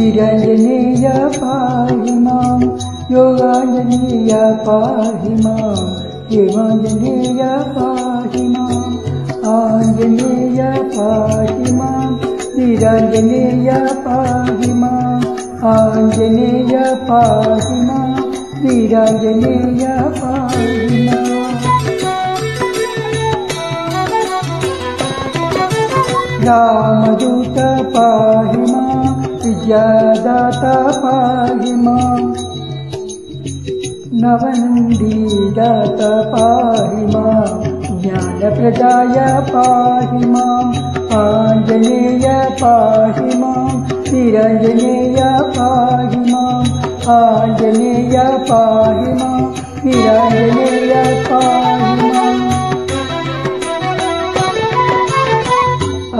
वीराञ्जनेय पाहि मां योगाञ्जनेय पाहि मां हेमाञ्जनेय पाहि मां आञ्जनेय पाहि मां वीराञ्जनेय पाहि मां आञ्जनेय पाहि मां वीराञ्जनेय पाहि मां रामदूत पाहि मां विद्यादाता पाहि मां नवनन्दीदाता पाहि मां ज्ञानप्रदाय पाहि मां आञ्जनेय पाहि मां वीराञ्जनेय पाहि मां आञ्जनेय पाहि मां वीराञ्जनेय पाहि मां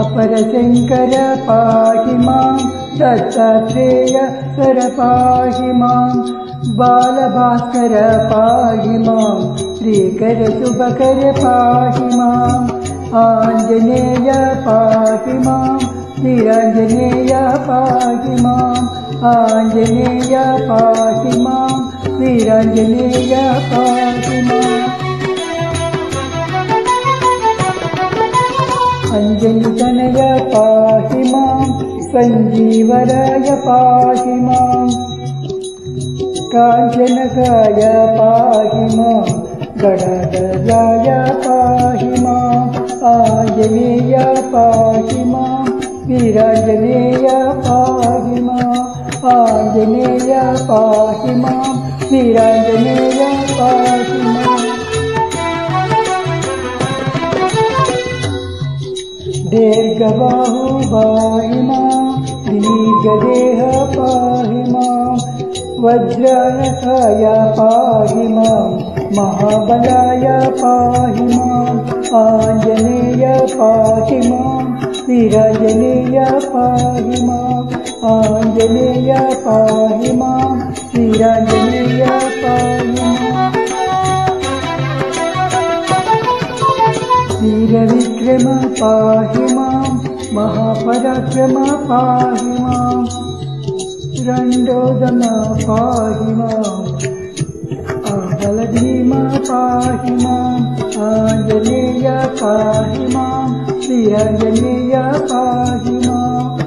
अपरशङ्कर पाहि मां दत्तात्रेय सर पाहि मां बालभास्कर पाहि मां श्रीकर शुभकर पाहि मां आञ्जनेय पाहि मां वीराञ्जनेय पाहि मां आञ्जनेय पाहि मां वीराञ्जनेय पाहि मां अञ्जलितनय पाहि मां सञ्जीवराय पाहि मां काञ्चनकाय पाहि मां गणधराय पाहि मां आञ्जनेय पाहि मां वीराञ्जनेय पाहि मां आञ्जनेय पाहि मां वीराञ्जनेय पाहि मां दीर्घबाहु पाहि मां दीर्घदेह पाहि मां वज्रनखाय पाहि मां महाबलाय पाहि मां आञ्जनेय पाहि मां वीराञ्जनेय पाहि मां आञ्जनेय पाहि मां वीराञ्जनेय पाहि मां वीरविक्रम पाहि मां महापराक्रम पाहि मां रण्डोदम पाहि मां बलभीम पाहि मां आञ्जनेय पाहि मां वीराञ्जनेय पाहि मां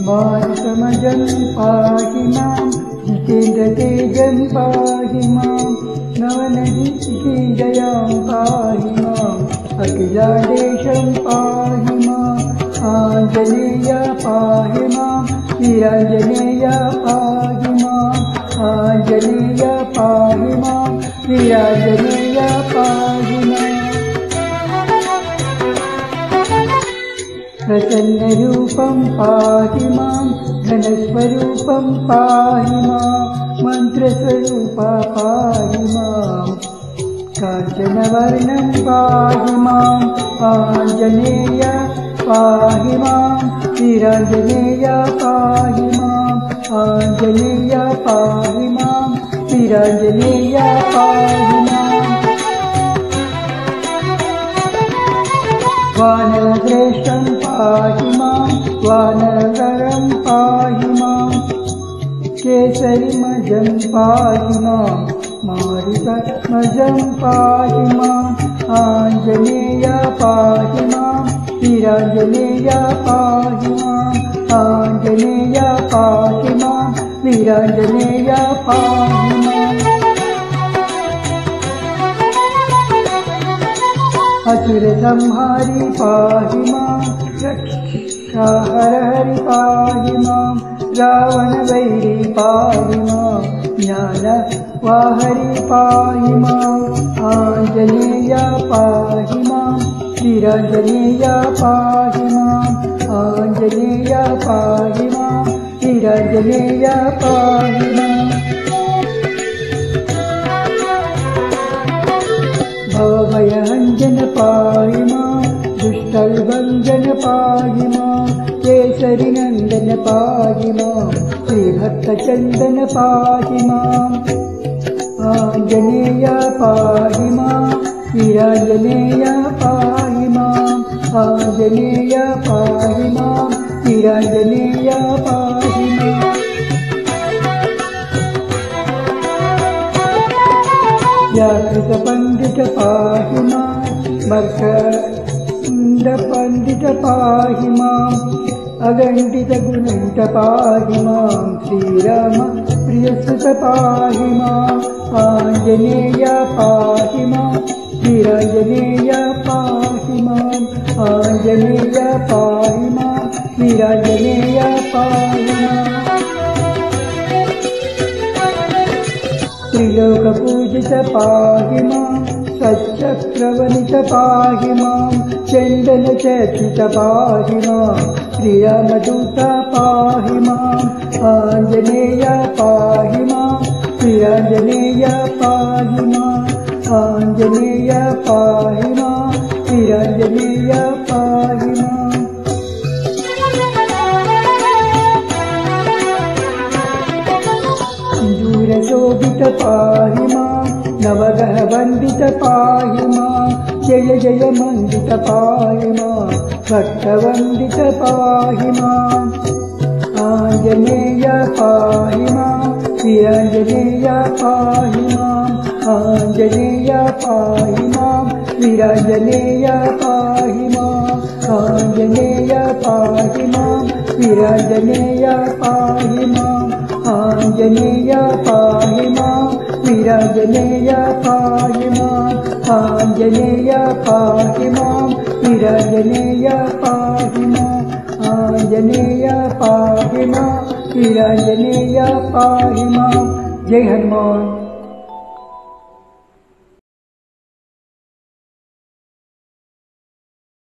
मारुतमजं पाहि मां जितेन्द्रतेजं पाहि मां नवनदीजयं पाहि मां अखिलाण्डेशं पाहि मां आञ्जनेय पाहि मां वीराञ्जनेय पाहि मां आञ्जनेय पाहि मां वीराञ्जनेय पाहि मां प्रसन्नरूपं पाहि मां घनस्वरूपं पाहि मां मन्त्रस्वरूप पाहि मां काञ्चनवर्णं पाहि मां आञ्जनेय पाहि मां वीराञ्जनेय पाहि मां आञ्जनेय पाहि मां वीराञ्जनेय पाहि मां वानरश्रेष्ठं पाहि मां वानरं पाहि मां केसरिमजं पाहि मां मारुतमजं पाहि मां आञ्जनेय पाहि मां वीराञ्जनेय पाहि मां आञ्जनेय पाहि मां वीराञ्जनेय पाहि मां असुरसंहारी पाहि मां रक्षाहरहरि पाहि मां रावणवैरी पाहि मां ज्ञानवाहरि पाहि मां आञ्जनेय पाहि मां वीराञ्जनेय पाहि मां आञ्जनेय पाहि मां वीराञ्जनेय पाहि मां भवभयहञ्जन पाहि मां दुष्टविभञ्जन पाहि मां केसरिनन्दन पाहि मां श्रीभक्तचन्दन पाहि मां आञ्जनेय पाहि मां वीराञ्जनेय पाहि मां आञ्जनेय पाहि मां वीराञ्जनेय पाहि मां व्याकृत पंडित पाहि मां मर्कण्ड पंडित पाहि मां अगण्डित गुणित पाहि मां श्रीराम प्रियसुत पाहि मां आञ्जनेय पाहि मां वीराञ्जनेय पाहि मां आञ्जनेय पाहि मां वीराञ्जनेय पाहि मां त्रिलोकपूजित पाहि मां सच्चक्रवनित पाहि मां चन्दनचर्चित पाहि मां श्रीरामदूत पाहि मां आञ्जनेय पाहि मां वीराञ्जनेय पाहि मां आञ्जनेय पाहि मां वीराञ्जनेय पाहि मां सिन्दूरशोभित पाहि मां नवग्रह वन्दित पाहि मां जय जय मण्डित पाहि मां भक्तवन्दित पाहि मां आञ्जनेय पाहि मां वीराञ्जनेय पाहि मां आञ्जनेय पाहि मां वीराञ्जनेय पाहि मां आञ्जनेय पाहि मां वीराञ्जनेय पाहि मां आञ्जनेय पाहि मां वीराञ्जनेय पाहि मां आञ्जनेय पाहि मां वीराञ्जनेय पाहि मां आञ्जनेय पाहि मां वीराञ्जनेय पाहि मां जय हनुमान।